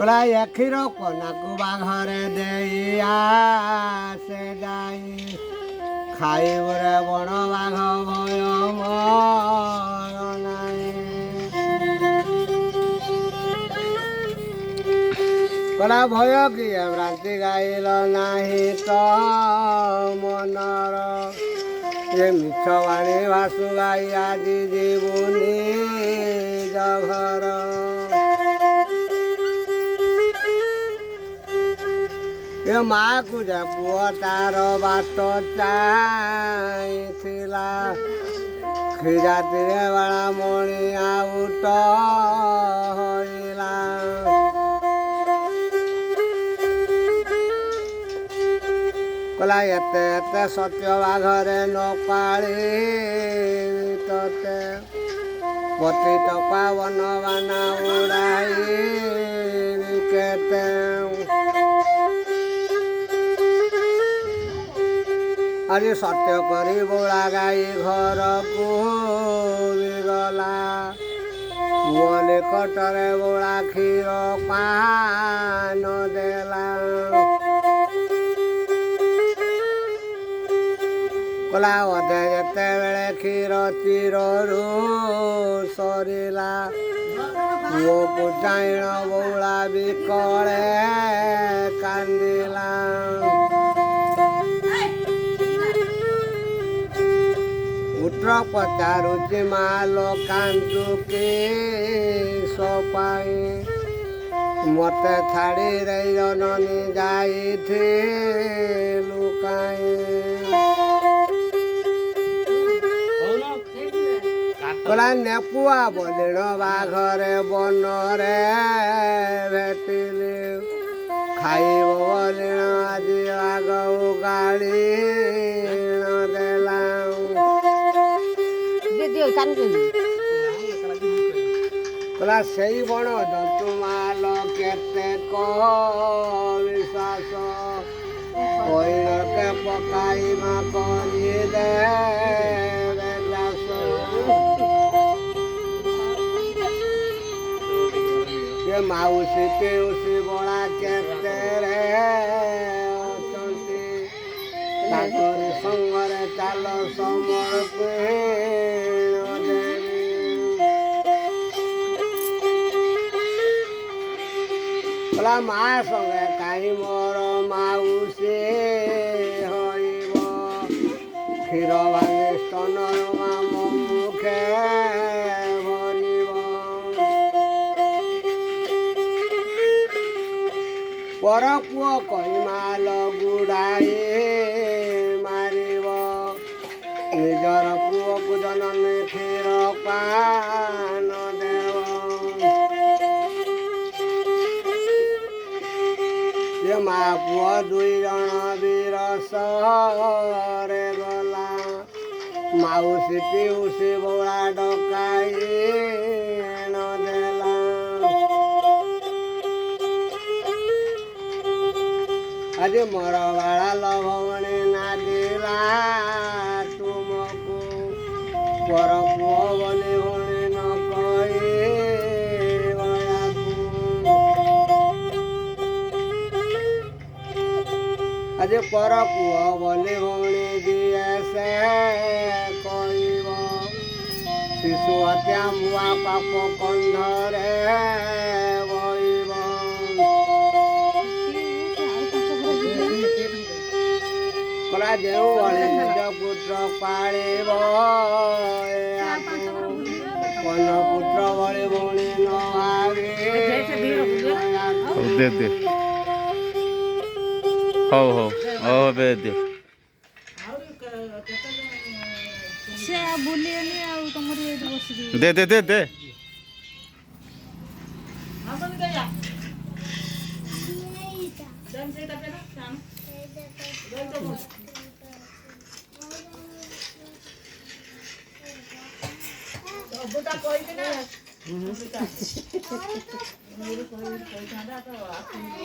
କଲା ଏକ୍ଷୀର କନାକୁ ବାଘରେ ଦେଇ ଆସେ ଯାଇ ଖାଇବରେ ବଣ ବାଘ ଭୟ ମୋର ନାହିଁ। କଲା ଭୟ କିଏ ଭ୍ରାନ୍ତି ଗାଇଲ ନାହିଁ ତ ମନର ଏ ମିଛ ବାଣୀ ଭାସୁ ଗାଇ ଆଜି ଯିବୁନି ଘର। ଏ ମାକୁ ଯେ ପୁଅ ତାର ବାଟ ଚାହିଁଥିଲା କ୍ଷୀରାତିରେ ବାଳା ମଣି ଆଉଟ ହଇଲା। କଲା ଏତେ ଏତେ ସତ୍ୟ ବାଘରେ ନ ପାଳି ତତେ ପତିତ ପାବନ ବାନା ଉଡ଼ାଇ କେତେ। ଆଜି ସତ୍ୟ କରି ବୋଳା ଗାଈ ଘରକୁ ଗଲା ପୁଅ ନିକଟରେ ବୋଳା କ୍ଷୀର ପାନ ଦେଲା। କଲା ଅଧେ ଯେତେବେଳେ କ୍ଷୀର ଚିରରୁ ସରିଲା ପୁଅକୁ ଚାହିଁଣ ବଉଳା ବିକଳେ କାନ୍ଦିଲା। ପୁତ୍ର ପଚାରୁଛି ମାଲୋ କାନ୍ଦୁ କିସ ପାଇଁ ମତେ ଛାଡ଼ି ଦେଇ ଜନନୀ ଯାଇଥିଲୁ କାହିଁ। କଲା ନେପୁଆ ବଲିଣ ବାଘରେ ବନରେ ଭେଟିଲି ଖାଇବ ବଲିଣ ଆଜି ବାଘ ଗାଳି ଦେଲା। କଲା ସେଇ ବଣ ଜନ୍ତୁ ମାଲ କେତେ ବିଶ୍ୱାସ କଇରକେ ପକାଇବା କରିଦେ ମାଉସୀ ପିଉସୀ ବଳା କେତେରେ ଅଛନ୍ତି ତାଙ୍କରି ସଙ୍ଗରେ ଚାଲ ସମରକୁ କଲା ମା ସଙ୍ଗେ କାହିଁ ମୋର ମାଉସୀ ହଇବ କ୍ଷୀର ଭାଙ୍ଗି ସ୍ତନର ମାମ ମୁଖେ ପର ପୁଅ କହି ମାଲ ଗୁଡ଼ାଇ ମାରିବ ନିଜର ପୁଅକୁ ଜନନୀ କ୍ଷୀର ପାନ ଦେବ। ଯେ ମା ପୁଅ ଦୁଇ ଜଣ ବିରସରେ ଗଲା ମାଉସୀ ପିଉସୀ ବୋଳା ଡକାଇ ଦେଲା। ଆଜି ମୋର ବାଳା ଲଭମଣି ନାଦିଲା ତୁମକୁ ପର ପୁଅ ବୋଲି ଭଉଣୀ ନ କହି ଆଜି ପର ପୁଅ ବୋଲି ଭଉଣୀ ଦିଏ ସେ କହିବ ଶିଶୁ ହତ୍ୟା ମୁଆ ପାପ କନ୍ଧରେ ବହିବ। କଲା ଯେଉଁ ଭଳି ନିଜ ପୁତ୍ର ପାଳିବ କନ ପୁତ୍ର ଭଳି ଭଉଣୀ ନ ଭାବି। ହଉ ହଉ ହଉ ଏବେ ଦିଅ। ଦେ ଦେ ଦେ ଦେ ସବୁଟା କହିବି ନା